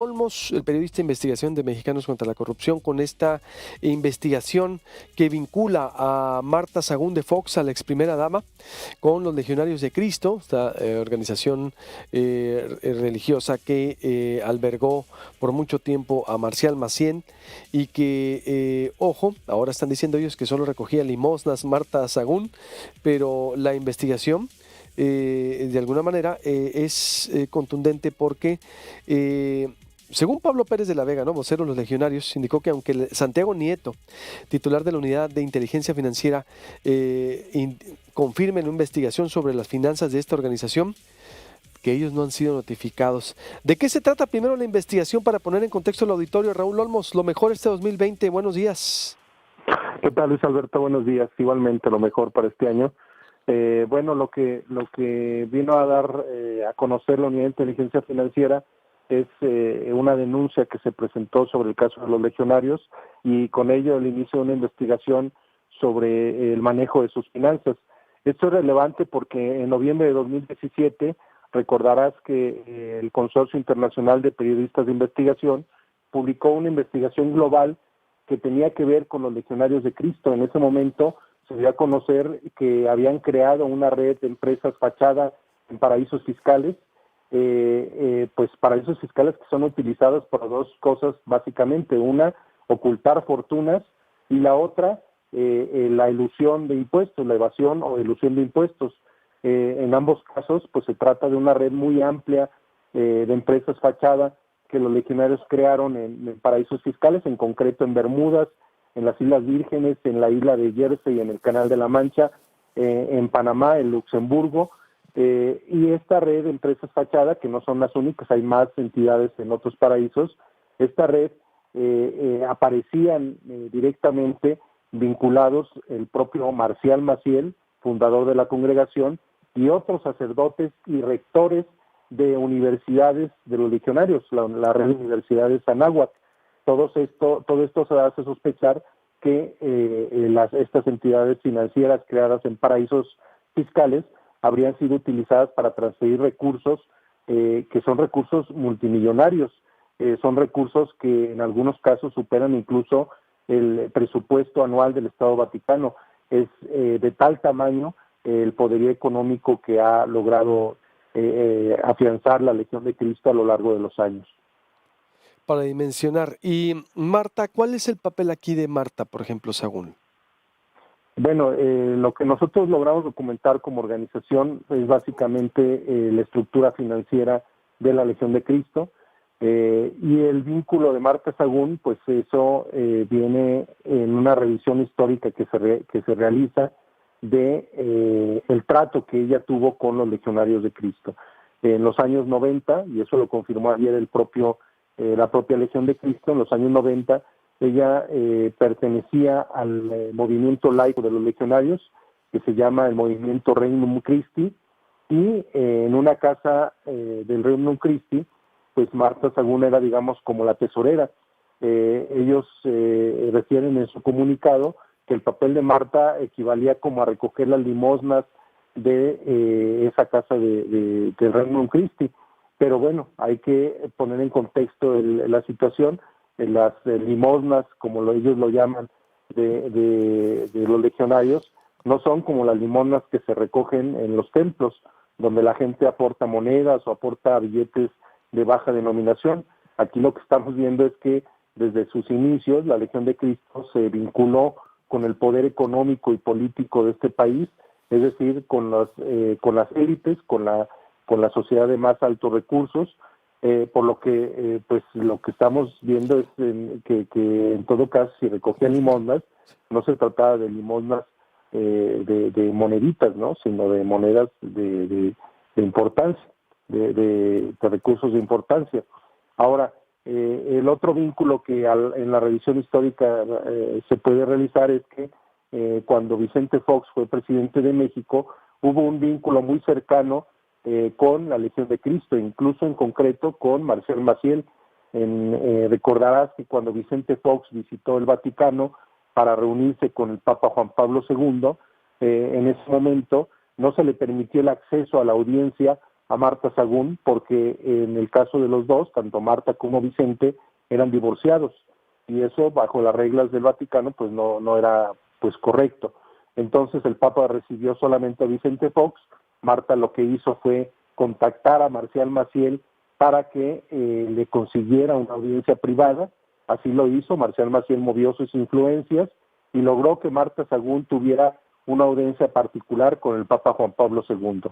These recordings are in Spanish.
Olmos, el periodista de investigación de Mexicanos contra la Corrupción, con esta investigación que vincula a Marta Sagún de Fox, a la ex primera dama, con los Legionarios de Cristo, esta organización religiosa que albergó por mucho tiempo a Marcial Maciel y que, ojo, ahora están diciendo ellos que solo recogía limosnas Marta Sagún, pero la investigación de alguna manera es contundente porque según Pablo Pérez de la Vega, ¿no?, vocero de los Legionarios, indicó que aunque Santiago Nieto, titular de la Unidad de Inteligencia Financiera, confirme una investigación sobre las finanzas de esta organización, que ellos no han sido notificados. ¿De qué se trata primero la investigación para poner en contexto el auditorio? Raúl Olmos, lo mejor este 2020, buenos días. ¿Qué tal, Luis Alberto? Buenos días. Igualmente lo mejor para este año. Bueno, lo que vino a dar a conocer la Unidad de Inteligencia Financiera es una denuncia que se presentó sobre el caso de los legionarios y con ello el inicio de una investigación sobre el manejo de sus finanzas. Esto es relevante porque en noviembre de 2017 recordarás que el Consorcio Internacional de Periodistas de Investigación publicó una investigación global que tenía que ver con los Legionarios de Cristo. En ese momento se dio a conocer que habían creado una red de empresas fachada en paraísos fiscales, pues paraísos fiscales que son utilizados para dos cosas básicamente: una, ocultar fortunas, y la otra, la elusión de impuestos, la evasión o elusión de impuestos. En ambos casos, pues se trata de una red muy amplia de empresas fachada que los legionarios crearon en paraísos fiscales, en concreto en Bermudas, en las Islas Vírgenes, en la isla de Jersey, en el Canal de la Mancha, en Panamá, en Luxemburgo, y esta red de empresas fachada, que no son las únicas, hay más entidades en otros paraísos. Esta red aparecían directamente vinculados el propio Marcial Maciel, fundador de la congregación, y otros sacerdotes y rectores de universidades de los legionarios, la red de universidades Anáhuac. Todo esto se hace sospechar que estas entidades financieras creadas en paraísos fiscales habrían sido utilizadas para transferir recursos que son recursos multimillonarios, son recursos que en algunos casos superan incluso el presupuesto anual del Estado Vaticano. Es de tal tamaño el poderío económico que ha logrado afianzar la Legión de Cristo a lo largo de los años. Para dimensionar. Y Marta, ¿cuál es el papel aquí de Marta, por ejemplo, Sagún? Bueno, lo que nosotros logramos documentar como organización es básicamente la estructura financiera de la Legión de Cristo, y el vínculo de Marta Sagún, pues eso viene en una revisión histórica que se realiza de el trato que ella tuvo con los Legionarios de Cristo. En los años 90, y eso lo confirmó ayer la propia Legión de Cristo, en los años 90, ella pertenecía al movimiento laico de los legionarios, que se llama el movimiento Regnum Christi, y en una casa del Regnum Christi, pues Marta Sagún era, digamos, como la tesorera. Ellos refieren en su comunicado que el papel de Marta equivalía como a recoger las limosnas de esa casa del Regnum Christi. Pero bueno, hay que poner en contexto la situación. Las limosnas, como ellos lo llaman, de los legionarios, no son como las limosnas que se recogen en los templos, donde la gente aporta monedas o aporta billetes de baja denominación. Aquí lo que estamos viendo es que desde sus inicios la Legión de Cristo se vinculó con el poder económico y político de este país, es decir, con las élites, con la sociedad de más altos recursos, por lo que pues lo que estamos viendo es que en todo caso, si recogían limosnas, no se trataba de limosnas de moneditas, ¿no?, sino de monedas de importancia, de recursos de importancia. Ahora, el otro vínculo que en la revisión histórica se puede realizar es que cuando Vicente Fox fue presidente de México, hubo un vínculo muy cercano con la Legión de Cristo, incluso en concreto con Marcial Maciel. Recordarás que cuando Vicente Fox visitó el Vaticano para reunirse con el Papa Juan Pablo II, en ese momento no se le permitió el acceso a la audiencia a Marta Sagún, porque en el caso de los dos, tanto Marta como Vicente, eran divorciados, y eso bajo las reglas del Vaticano pues no era pues correcto. Entonces el Papa recibió solamente a Vicente Fox. Marta lo que hizo fue contactar a Marcial Maciel para que le consiguiera una audiencia privada. Así lo hizo. Marcial Maciel movió sus influencias y logró que Marta Sagún tuviera una audiencia particular con el Papa Juan Pablo II.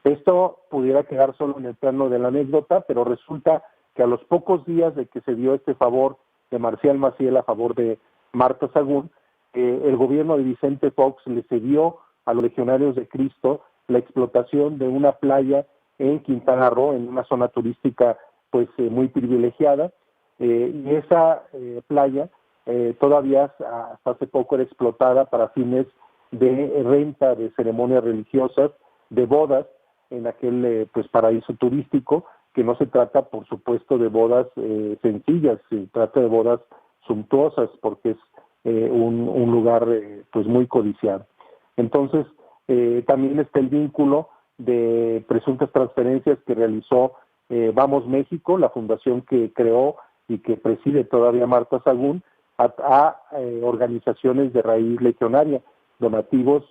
Esto pudiera quedar solo en el plano de la anécdota, pero resulta que a los pocos días de que se dio este favor de Marcial Maciel a favor de Marta Sagún, el gobierno de Vicente Fox le cedió a los Legionarios de Cristo la explotación de una playa en Quintana Roo, en una zona turística pues muy privilegiada, y esa playa todavía hasta hace poco era explotada para fines de renta de ceremonias religiosas, de bodas, en aquel pues paraíso turístico, que no se trata, por supuesto, de bodas sencillas, se trata de bodas suntuosas, porque es un lugar pues muy codiciado. Entonces, también está el vínculo de presuntas transferencias que realizó Vamos México, la fundación que creó y que preside todavía Marta Sagún, a organizaciones de raíz legionaria, donativos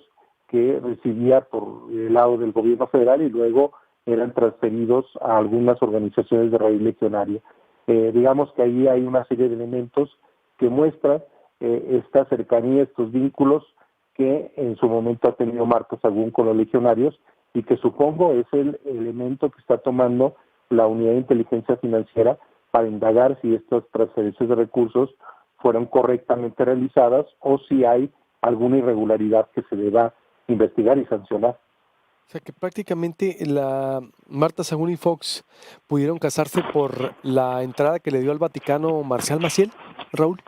que recibía por el lado del gobierno federal y luego eran transferidos a algunas organizaciones de raíz legionaria. Digamos que ahí hay una serie de elementos que muestran esta cercanía, estos vínculos que en su momento ha tenido Marta Sagún con los legionarios, y que supongo es el elemento que está tomando la Unidad de Inteligencia Financiera para indagar si estas transferencias de recursos fueron correctamente realizadas o si hay alguna irregularidad que se deba investigar y sancionar. O sea que prácticamente la Marta Sagún y Fox pudieron casarse por la entrada que le dio al Vaticano Marcial Maciel, Raúl.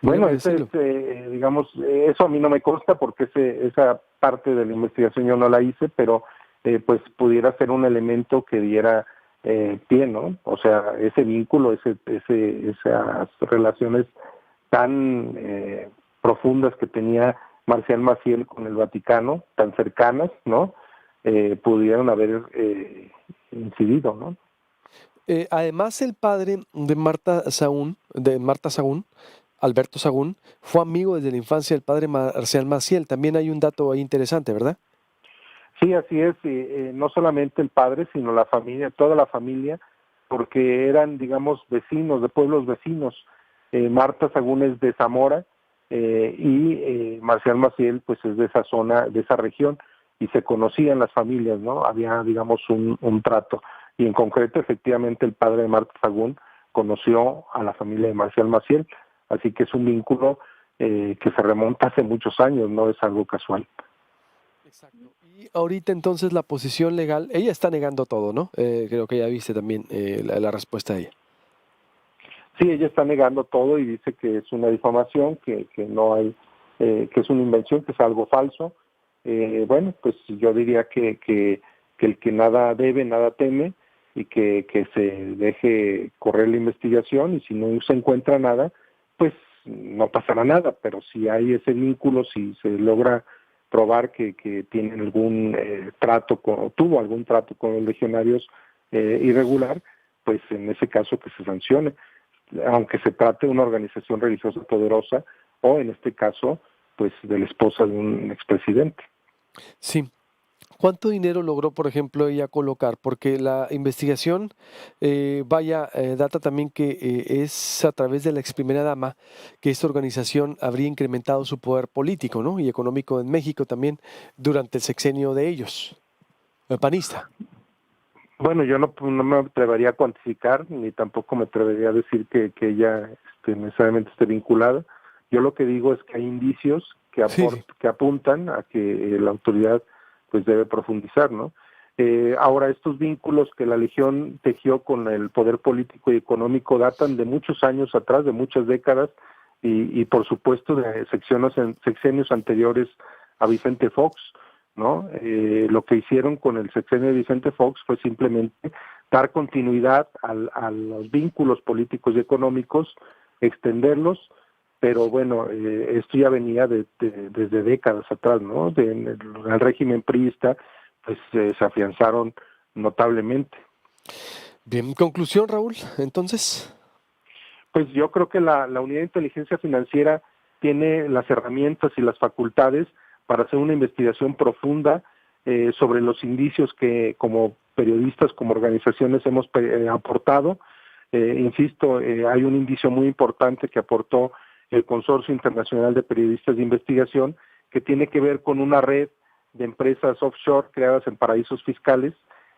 Bueno, Podríamos decirlo. digamos, eso a mí no me consta porque esa parte de la investigación yo no la hice, pero pues pudiera ser un elemento que diera pie, ¿no? O sea, ese vínculo, esas relaciones tan profundas que tenía Marcial Maciel con el Vaticano, tan cercanas, ¿no? Pudieron haber incidido, ¿no? Además, el padre de Marta Sagún, Alberto Sagún, fue amigo desde la infancia del padre Marcial Maciel. También hay un dato ahí interesante, ¿verdad? Sí, así es, no solamente el padre, sino la familia, toda la familia, porque eran, digamos, vecinos, de pueblos vecinos. Marta Sagún es de Zamora y Marcial Maciel, pues es de esa zona, de esa región, y se conocían las familias, ¿no? Había, digamos, un trato. Y en concreto, efectivamente, el padre de Marta Sagún conoció a la familia de Marcial Maciel, así que es un vínculo que se remonta hace muchos años, no es algo casual. Exacto. Y ahorita entonces la posición legal, ella está negando todo, ¿no? Creo que ya viste también la respuesta de ella. Sí, ella está negando todo y dice que es una difamación, que no hay, que es una invención, que es algo falso. Bueno, pues yo diría que el que nada debe, nada teme, y que se deje correr la investigación, y si no se encuentra nada, pues no pasará nada, pero si hay ese vínculo, si se logra probar que tienen algún tuvo algún trato con los legionarios irregular, pues en ese caso que se sancione, aunque se trate de una organización religiosa poderosa o en este caso pues de la esposa de un expresidente. Sí. ¿Cuánto dinero logró, por ejemplo, ella colocar? Porque la investigación, data también que es a través de la ex primera dama que esta organización habría incrementado su poder político, ¿no? Y económico en México también durante el sexenio de ellos, el panista. Bueno, yo no me atrevería a cuantificar, ni tampoco me atrevería a decir que ella necesariamente esté vinculada. Yo lo que digo es que hay indicios Sí, sí. que apuntan a que la autoridad pues debe profundizar, ¿no? Ahora, estos vínculos que la Legión tejió con el poder político y económico datan de muchos años atrás, de muchas décadas, y por supuesto de sexenios anteriores a Vicente Fox, ¿no? Lo que hicieron con el sexenio de Vicente Fox fue simplemente dar continuidad a los vínculos políticos y económicos, extenderlos, pero bueno, esto ya venía desde décadas atrás, ¿no? En el régimen priista, pues se afianzaron notablemente. Bien, conclusión, Raúl, entonces. Pues yo creo que la Unidad de Inteligencia Financiera tiene las herramientas y las facultades para hacer una investigación profunda sobre los indicios que como periodistas, como organizaciones hemos aportado. Insisto, hay un indicio muy importante que aportó el Consorcio Internacional de Periodistas de Investigación, que tiene que ver con una red de empresas offshore creadas en paraísos fiscales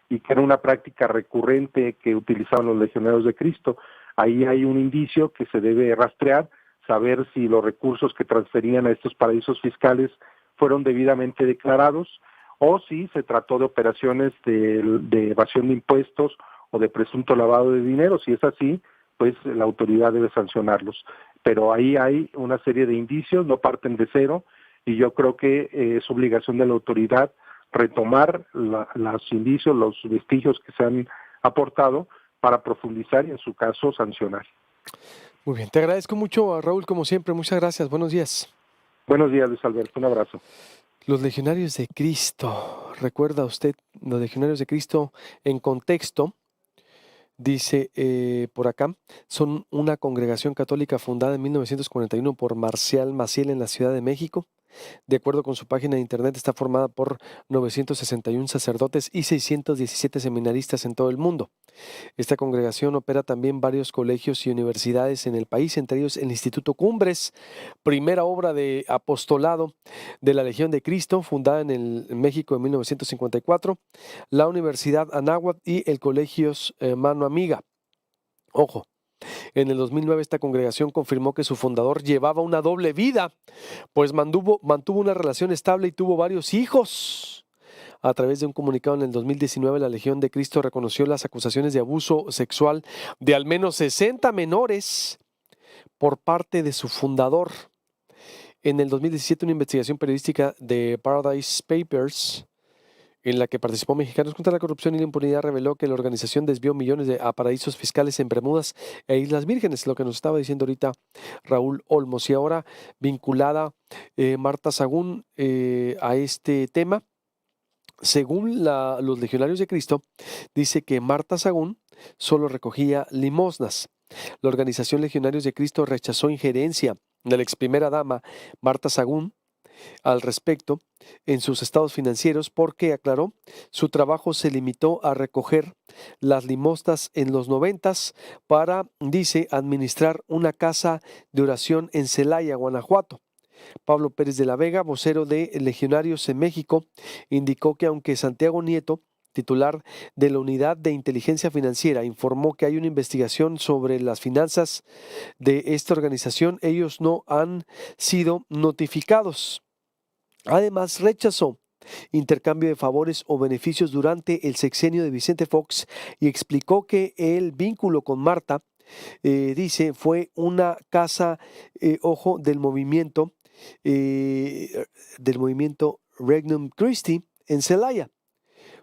y que era una práctica recurrente que utilizaban los legionarios de Cristo. Ahí hay un indicio que se debe rastrear, saber si los recursos que transferían a estos paraísos fiscales fueron debidamente declarados o si se trató de operaciones de evasión de impuestos o de presunto lavado de dinero. Si es así, pues la autoridad debe sancionarlos. Pero ahí hay una serie de indicios, no parten de cero, y yo creo que es obligación de la autoridad retomar los indicios, los vestigios que se han aportado para profundizar y en su caso sancionar. Muy bien, te agradezco mucho, Raúl, como siempre. Muchas gracias. Buenos días. Buenos días, Luis Alberto. Un abrazo. Los Legionarios de Cristo. ¿Recuerda usted los Legionarios de Cristo en contexto? Dice por acá, son una congregación católica fundada en 1941 por Marcial Maciel en la Ciudad de México. De acuerdo con su página de internet, está formada por 961 sacerdotes y 617 seminaristas en todo el mundo. Esta congregación opera también varios colegios y universidades en el país, entre ellos el Instituto Cumbres, primera obra de apostolado de la Legión de Cristo, fundada en México en 1954, la Universidad Anáhuac y el Colegio Mano Amiga. Ojo. En el 2009 esta congregación confirmó que su fundador llevaba una doble vida, pues mantuvo una relación estable y tuvo varios hijos. A través de un comunicado en el 2019, la Legión de Cristo reconoció las acusaciones de abuso sexual de al menos 60 menores por parte de su fundador. En el 2017, una investigación periodística de Paradise Papers, en la que participó Mexicanos contra la Corrupción y la Impunidad, reveló que la organización desvió millones a paraísos fiscales en Bermudas e Islas Vírgenes, lo que nos estaba diciendo ahorita Raúl Olmos. Y ahora vinculada Marta Sagún a este tema, según los Legionarios de Cristo, dice que Marta Sagún solo recogía limosnas. La organización Legionarios de Cristo rechazó injerencia de la ex primera dama Marta Sagún al respecto en sus estados financieros porque, aclaró, su trabajo se limitó a recoger las limosnas en los 90s para, dice, administrar una casa de oración en Celaya, Guanajuato. Pablo Pérez de la Vega, vocero de Legionarios en México, indicó que aunque Santiago Nieto, titular de la Unidad de Inteligencia Financiera, informó que hay una investigación sobre las finanzas de esta organización, ellos no han sido notificados. Además, rechazó intercambio de favores o beneficios durante el sexenio de Vicente Fox y explicó que el vínculo con Marta, dice, fue una casa, ojo, del movimiento Regnum Christi en Celaya.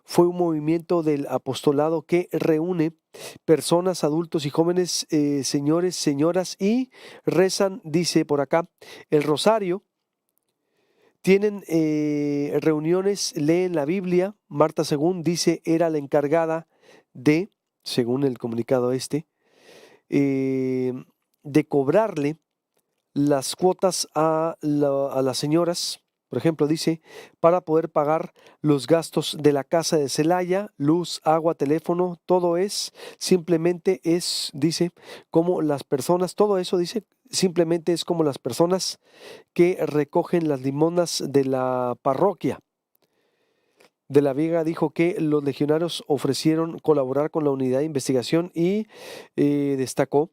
Fue un movimiento del apostolado que reúne personas, adultos y jóvenes, señores, señoras, y rezan, dice por acá, el rosario. Tienen reuniones, leen la Biblia. Marta Sagún, dice, era la encargada de, según el comunicado de cobrarle las cuotas a las señoras, por ejemplo, dice, para poder pagar los gastos de la casa de Celaya, luz, agua, teléfono, todo simplemente es, dice, como las personas, todo eso, dice, simplemente es como las personas que recogen las limonas de la parroquia. De la Vega dijo que los legionarios ofrecieron colaborar con la unidad de investigación y destacó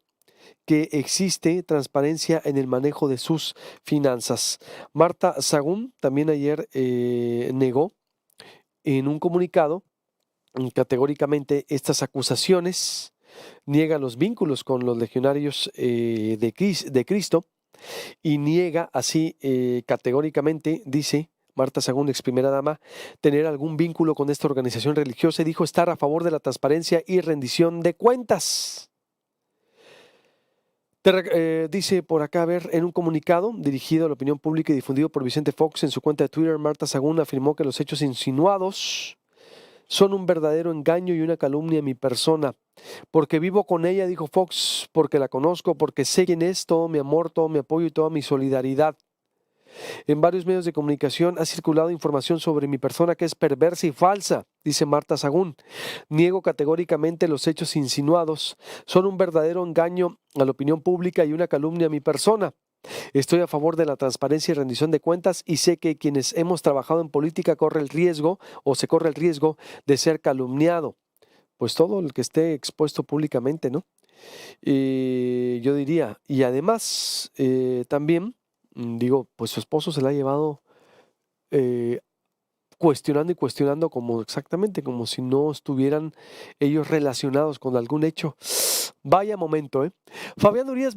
que existe transparencia en el manejo de sus finanzas. Marta Sagún también ayer negó en un comunicado categóricamente estas acusaciones, niega los vínculos con los legionarios de Cristo y niega así categóricamente, dice Marta Sagún, ex primera dama, tener algún vínculo con esta organización religiosa y dijo estar a favor de la transparencia y rendición de cuentas. Dice por acá, a ver, en un comunicado dirigido a la opinión pública y difundido por Vicente Fox en su cuenta de Twitter, Marta Sagún afirmó que los hechos insinuados son un verdadero engaño y una calumnia a mi persona. Porque vivo con ella, dijo Fox, porque la conozco, porque sé quién es, todo mi amor, todo mi apoyo y toda mi solidaridad. En varios medios de comunicación ha circulado información sobre mi persona que es perversa y falsa, dice Marta Sagún. Niego categóricamente los hechos insinuados. Son un verdadero engaño a la opinión pública y una calumnia a mi persona. Estoy a favor de la transparencia y rendición de cuentas y sé que quienes hemos trabajado en política corre el riesgo o se corre el riesgo de ser calumniado. Pues todo el que esté expuesto públicamente, ¿no? Yo diría, y además también, digo, pues su esposo se la ha llevado eh, cuestionando y cuestionando como exactamente, como si no estuvieran ellos relacionados con algún hecho. Vaya momento, ¿eh? Fabián Urias.